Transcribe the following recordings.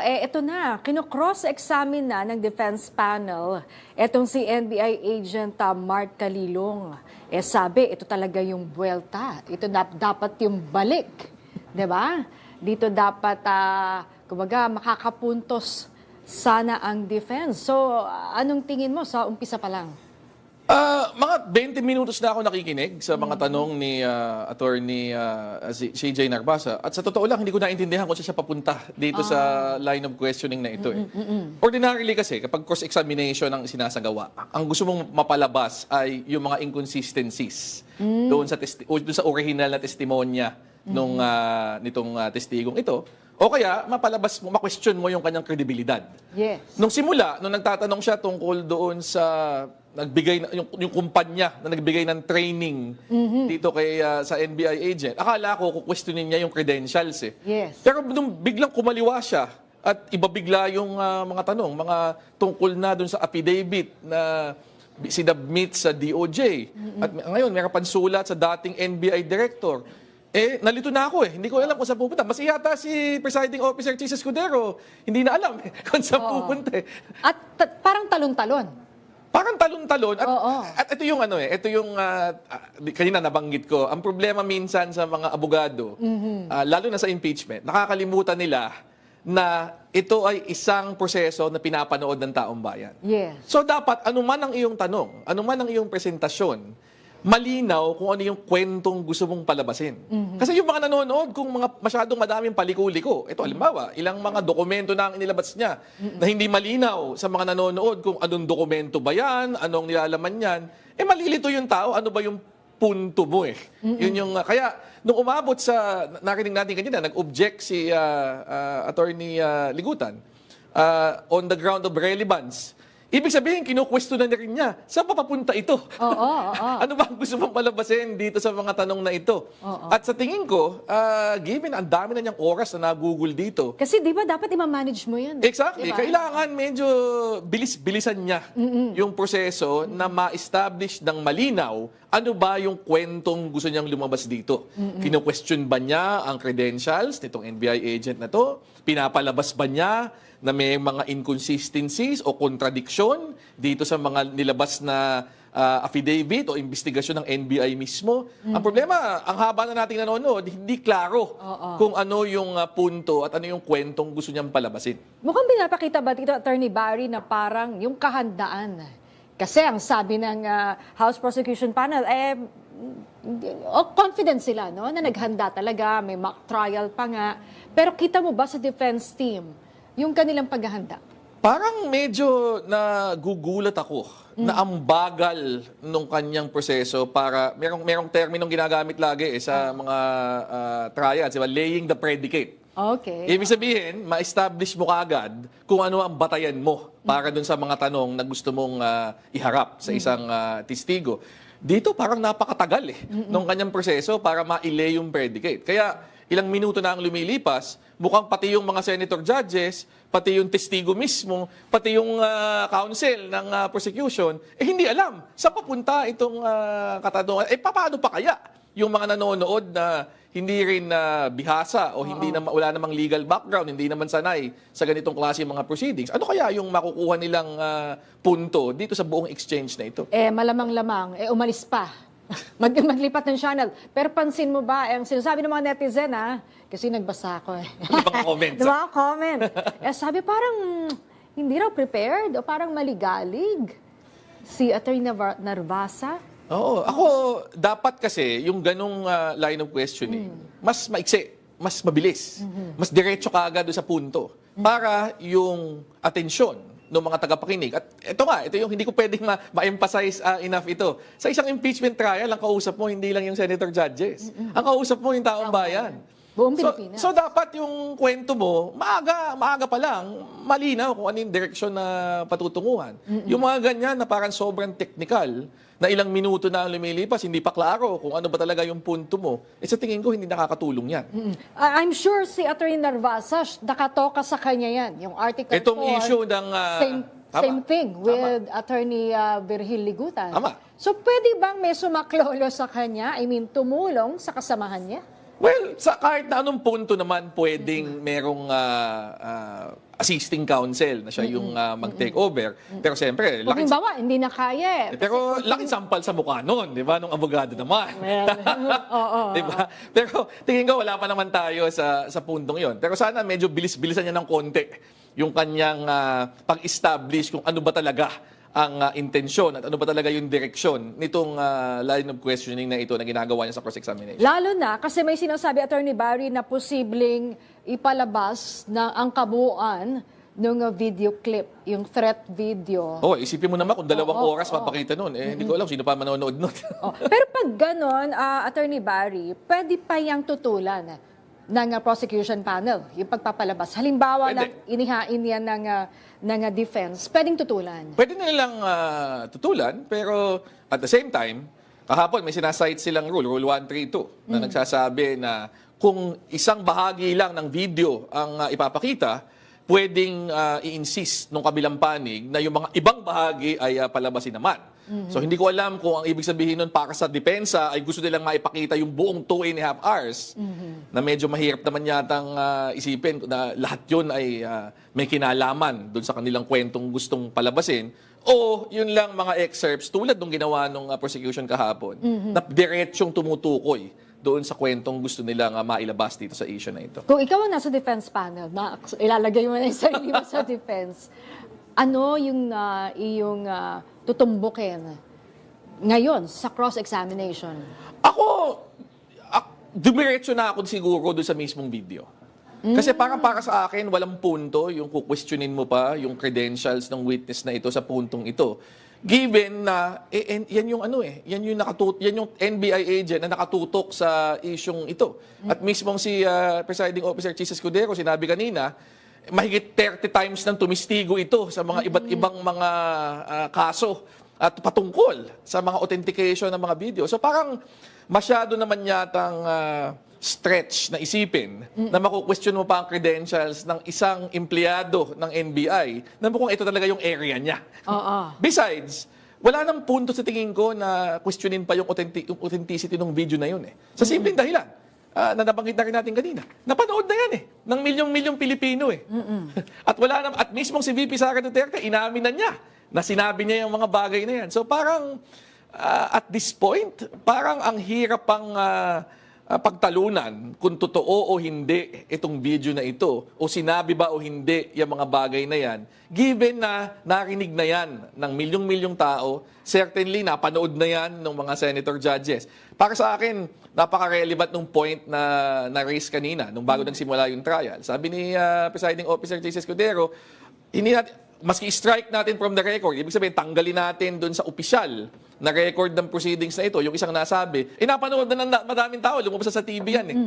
ito na, kino-cross-examine na ng defense panel etong si NBI agent Mark Calilong. Sabi, ito talaga yung buwelta. Ito dapat yung balik. 'Di ba? Dito dapat, kumbaga, makakapuntos sana ang defense. So, anong tingin mo sa umpisa pa lang? Mga 20 minutos na ako nakikinig sa mga tanong ni attorney CJ Narbasa. At sa totoo lang, hindi ko naintindihan kung siya papunta dito sa line of questioning na ito. Ordinarily kasi, kapag cross-examination ang sinasagawa, ang gusto mong mapalabas ay yung mga inconsistencies doon sa original na testimonya nitong testigong ito. O kaya, mapalabas mo, ma-question mo yung kanyang kredibilidad. Yes. Nung simula, nung nagtatanong siya tungkol doon sa yung kumpanya na nagbigay ng training dito kay sa NBI agent, akala ko kukwestiyonin niya yung credentials eh. Yes. Pero nung biglang kumaliwa siya at iba bigla yung mga tanong, mga tungkol na doon sa affidavit na sinubmit sa DOJ. At ngayon, meron pang sulat sa dating NBI director. Nalito na ako eh. Hindi ko alam kung saan pupunta. Mas yata si Presiding Officer Chis Escudero, hindi na alam kung saan pupunta eh. At parang talon-talon. Parang talon-talon. At ito yung kanina nabanggit ko, ang problema minsan sa mga abogado, lalo na sa impeachment, nakakalimutan nila na ito ay isang proseso na pinapanood ng taong bayan. Yes. So dapat, anuman ang iyong tanong, anuman ang iyong presentasyon, malinaw kung ano yung kwentong gusto mong palabasin. Kasi yung mga nanonood, kung masyadong madaming paliko-liko, ito halimbawa, ilang mga dokumento na ang inilabas niya na hindi malinaw sa mga nanonood kung anong dokumento ba yan, anong nilalaman yan, malilito yung tao, ano ba yung punto mo eh. Yun yung, kaya, nung umabot sa, narinig natin kanina, nag-object si Attorney Ligutan on the ground of relevance. Ibig sabihin, kinu-question na rin niya, saan papapunta ito? Ano ba ang gusto mong palabasin dito sa mga tanong na ito? At sa tingin ko, given ang dami na niyang oras na nagugol dito. Kasi di ba dapat i-manage mo yan? Exactly. Diba? Kailangan medyo bilis-bilisan niya yung proseso na ma-establish ng malinaw ano ba yung kwentong gusto niyang lumabas dito. Kinu-question ba niya ang credentials nitong NBI agent na to? Pinapalabas ba niya na may mga inconsistencies o contradiction dito sa mga nilabas na affidavit o investigasyon ng NBI mismo. Ang problema, ang haba na nating nanonood, hindi klaro kung ano yung punto at ano yung kwentong gusto niyang palabasin. Mukhang pinapakita ba dito, Attorney Barry, na parang yung kahandaan? Kasi ang sabi ng House Prosecution Panel, confident sila no, na naghanda talaga, may mock trial pa nga. Pero kita mo ba sa defense team, yung kanilang paghahanda? Parang medyo nagugulat ako na ang bagal nung kanyang proseso para, merong terminong ginagamit lagi sa mga trials, diba? Laying the predicate. Okay. Ibig sabihin, ma-establish mo kaagad kung ano ang batayan mo para dun sa mga tanong na gusto mong iharap sa isang testigo. Dito parang napakatagal nung kanyang proseso para ma-lay yung predicate. Kaya ilang minuto na ang lumilipas, mukhang pati yung mga senator judges, pati yung testigo mismo, pati yung counsel ng prosecution, hindi alam saan papunta itong katanungan. Paano pa kaya yung mga nanonood na hindi rin bihasa o hindi na wala namang legal background, hindi naman sanay sa ganitong klase mga proceedings? Ano kaya yung makukuha nilang punto dito sa buong exchange na ito? Malamang-lamang, umalis pa. Maglipat ng channel. Pero pansin mo ba, ang sinasabi ng mga netizen, kasi nagbasa ako Mga comments. Mga comment. Sabi parang hindi raw prepared o parang maligalig si Attorney Narbasa. Oo. Ako, dapat kasi yung ganong line of questioning, mas maiksi, mas mabilis, mas diretso ka agad sa punto para yung atensyon ng mga tagapakinig. At ito yung hindi ko pwedeng ma-emphasize enough ito. Sa isang impeachment trial, ang kausap mo hindi lang yung senator judges. Ang kausap mo yung taong bayan. Buong Pilipinas. So dapat yung kwento mo, maaga pa lang, malinaw kung ano yung direksyon na patutunguhan. Yung mga ganyan na parang sobrang technical, na ilang minuto na ang lumilipas, hindi pa klaro kung ano ba talaga yung punto mo, sa tingin ko hindi nakakatulong yan. I'm sure si Attorney Narbasa, nakatoka sa kanya yan. Yung Article 4. Itong issue ng... Same thing with Attorney Virgil Ligutan. Tama. So pwede bang may sumaklolo sa kanya? I mean, tumulong sa kasamahan niya? Well, sa kahit na anong punto naman pwedeng merong assisting counsel na siya yung mag-take over. Pero siyempre, Kung halimbawa, hindi na kaya. pero laking sampal sa mukha noon, di ba? Nung abogado naman. Oo. Di ba? Pero tingin ko wala pa naman tayo sa puntong yon. Pero sana medyo bilis-bilisan niya ng konti yung kanyang pag-establish kung ano ba talaga ang intensyon at ano ba talaga yung direksyon nitong line of questioning na ito na ginagawa niya sa cross-examination. Lalo na kasi may sinasabi Attorney Barry na posibleng ipalabas na ang kabuuan ng video clip, yung threat video. Isipin mo naman kung 2 oras papakita nun. Hindi ko alam sino pa manonood nun. Pero pag ganon, Attorney Barry, pwede pa yung tutulan ng prosecution panel, yung pagpapalabas. Halimbawa, Pwede. inihain yan ng defense, pwedeng tutulan. Pwede na nilang tutulan, pero at the same time, kahapon may sinasite silang Rule 132, na nagsasabi na kung isang bahagi lang ng video ang ipapakita, pwedeng i-insist nung kabilang panig na yung mga ibang bahagi ay palabasin naman. So hindi ko alam kung ang ibig sabihin nun para sa depensa ay gusto nilang maipakita yung buong 2.5 hours na medyo mahirap naman yatang isipin na lahat yun ay may kinalaman dun sa kanilang kwentong gustong palabasin. O yun lang mga excerpts tulad nung ginawa nung prosecution kahapon na diretsyong tumutukoy doon sa kwentong gusto nilang mailabas dito sa issue na ito. Kung ikaw ang nasa defense panel, na ilalagay mo na yung sarili mo sa defense, ano yung iyong tutumbukin ngayon sa cross-examination? Ako, dumiretso na ako siguro doon sa mismong video. Kasi parang para sa akin, walang punto yung kukwestiyonin mo pa yung credentials ng witness na ito sa puntong ito. Given na, yan yung yan yung NBI agent na nakatutok sa isyong ito. At mismong si Presiding Officer Chis Escudero, sinabi kanina, mahigit 30 times nang tumistigo ito sa mga iba't ibang mga kaso at patungkol sa mga authentication ng mga video. So parang masyado naman yatang stretch na isipin na makukwestiyon mo pa ang credentials ng isang empleyado ng NBI na mukhang ito talaga yung area niya. Besides, wala nang punto sa tingin ko na questionin pa yung authenticity ng video na yun. Sa simpleng dahilan, na nabanggit na rin natin kanina, napanood na yan ng milyong-milyong Pilipino at mismong si VP Sara Duterte, inamin na niya na sinabi niya yung mga bagay na yan. So parang at this point, parang ang hirap pang pagtalunan kung totoo o hindi itong video na ito o sinabi ba o hindi yung mga bagay na yan, given na narinig na yan ng milyong-milyong tao, certainly napanood na yan ng mga senator judges. Para sa akin, napaka-relevant nung point na na-raise kanina nung bago nagsimula yung trial. Sabi ni Presiding Officer Chis Escudero, hindi natin, maski strike natin from the record, ibig sabihin tanggalin natin doon sa opisyal na record ng proceedings na ito, yung isang nasabi, napanood na ng madaming tao, lumabas sa TV yan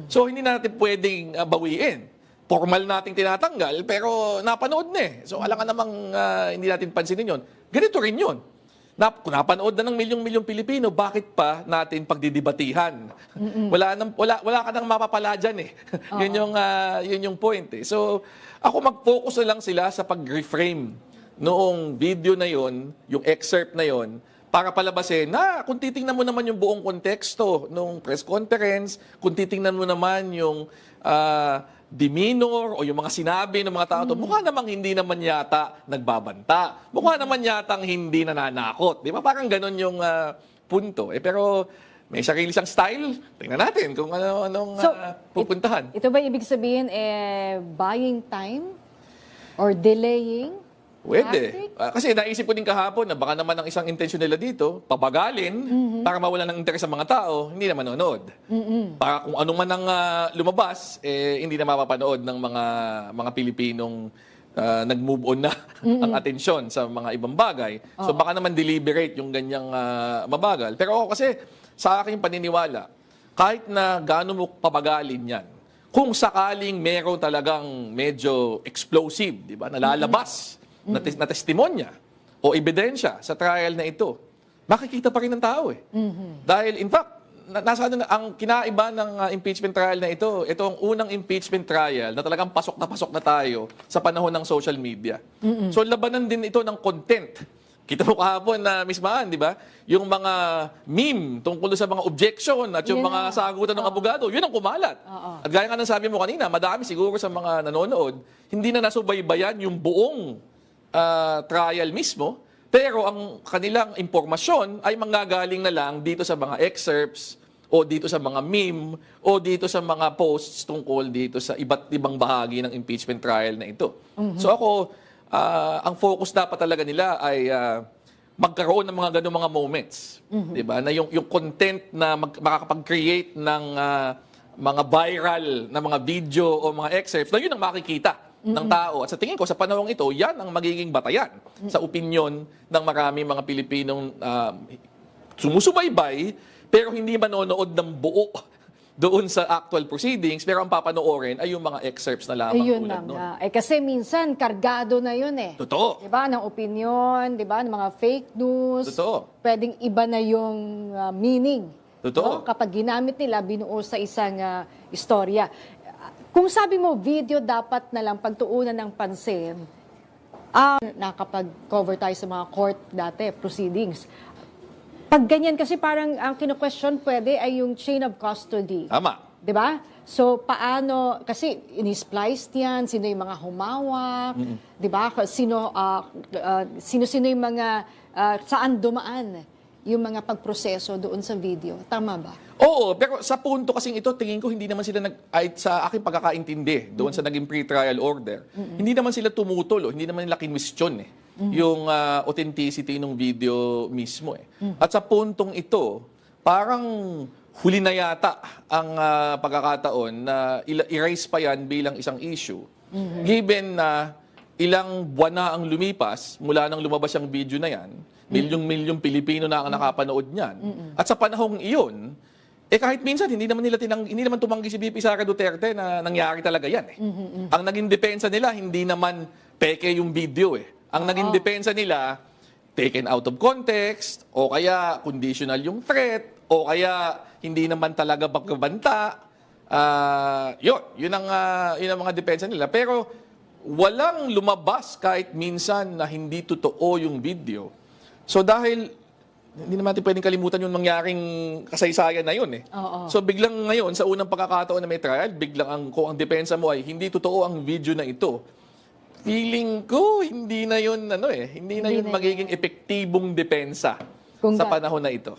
So hindi natin pwedeng bawiin. Formal nating tinatanggal, pero napanood na So alam ka namang hindi natin pansinin yon. Ganito rin yun. Kung napanood na ng milyong-milyong Pilipino, bakit pa natin pagdidibatihan? Wala ka nang mapapala dyan yun yung point So ako mag-focus na lang sila sa pag-reframe noong video na yon, yung excerpt na yon, para palabasin na kung titingnan mo naman yung buong konteksto ng press conference, kung titingnan mo naman yung demeanor o yung mga sinabi ng mga tao, mukha namang hindi naman yata nagbabanta. Mukha naman yatang hindi nananakot. Di ba? Parang ganun yung punto. Pero may sarili siyang style. Tingnan natin kung anong pupuntahan. Ito ba ibig sabihin, buying time or delaying? Pwede. Kasi naisip ko din kahapon na baka naman ang isang intensyon nila dito, pabagalin para mawala ng interes sa mga tao, hindi na manonood. Para kung ano man ang lumabas, hindi na mapapanood ng mga Pilipinong nag-move on na ang atensyon sa mga ibang bagay. So baka naman deliberate yung ganyang mabagal. Pero ako kasi, sa aking paniniwala, kahit na gaano mo pabagalin yan, kung sakaling meron talagang medyo explosive, di ba, nalalabas, na testimonya o ebidensya sa trial na ito, makikita pa rin ng tao Dahil in fact, ang kinaiba ng impeachment trial na ito ang unang impeachment trial na talagang pasok na tayo sa panahon ng social media. So labanan din ito ng content Kita mo kahapon na Miss Maan, di ba? Yung mga meme tungkol sa mga objection at yung Yun mga na. sagutan ng abogado, yun ang kumalat. Oo. At gaya nga ng sabi mo kanina, madami siguro sa mga nanonood, hindi na nasubaybayan yung buong trial mismo, pero ang kanilang impormasyon ay manggagaling na lang dito sa mga excerpts o dito sa mga meme o dito sa mga posts tungkol dito sa iba't ibang bahagi ng impeachment trial na ito. So ako, ang focus dapat talaga nila ay magkaroon ng mga ganung mga moments, 'di ba? Na yung content na makakapag-create ng mga viral na mga video o mga excerpts, na yun ang makikita ng tao. At sa tingin ko, sa panahong ito, yan ang magiging batayan sa opinyon ng marami mga Pilipinong sumusubaybay pero hindi manonood ng buo doon sa actual proceedings, pero ang papanoorin ay yung mga excerpts na lamang Ayun tulad na nun. nga. Kasi minsan, kargado na yun eh. Totoo. Diba? Ng opinion, diba? Ng mga fake news. Totoo. Pwedeng iba na yung meaning. Totoo. No? Kapag ginamit nila, binuo sa isang istorya. Kung sabi mo, video dapat na lang pagtuunan ng pansin, nakapag-cover tayo sa mga court dati, proceedings. Pag ganyan kasi parang ang kino-question pwede ay yung chain of custody. Tama. 'Di ba? So paano kasi ini-spliced 'yan, sino yung mga humawak, 'di ba? Sino yung mga saan dumaan yung mga pagproseso doon sa video. Tama ba? Oo, pero sa punto kasing ito, tingin ko hindi naman sila ay sa aking pagkakaintindi doon sa naging pre-trial order, hindi naman sila tumutol, hindi naman nila kinwestiyon yung authenticity ng video mismo At sa puntong ito, parang huli na yata ang pagkakataon na i-raise pa yan bilang isang issue. Given na ilang buwan na ang lumipas mula nang lumabas yung video na yan, milyong-milyong Pilipino na ang nakapanood niyan. At sa panahong iyon, kahit minsan hindi naman tumanggi si VP Sara Duterte na nangyari talaga yan Ang naging depensa nila hindi naman peke yung video Ang naging depensa nila taken out of context o kaya conditional yung threat o kaya hindi naman talaga pagbabanta. Yun ang mga depensa nila. Pero walang lumabas kahit minsan na hindi totoo yung video. So dahil hindi naman natin pwedeng kalimutan yung mangyaring kasaysayan na yun Oo. So biglang ngayon, sa unang pagkakataon na may trial, kung ang depensa mo ay hindi totoo ang video na ito, feeling ko hindi na yun, hindi na yun magiging epektibong depensa sa panahon na ito.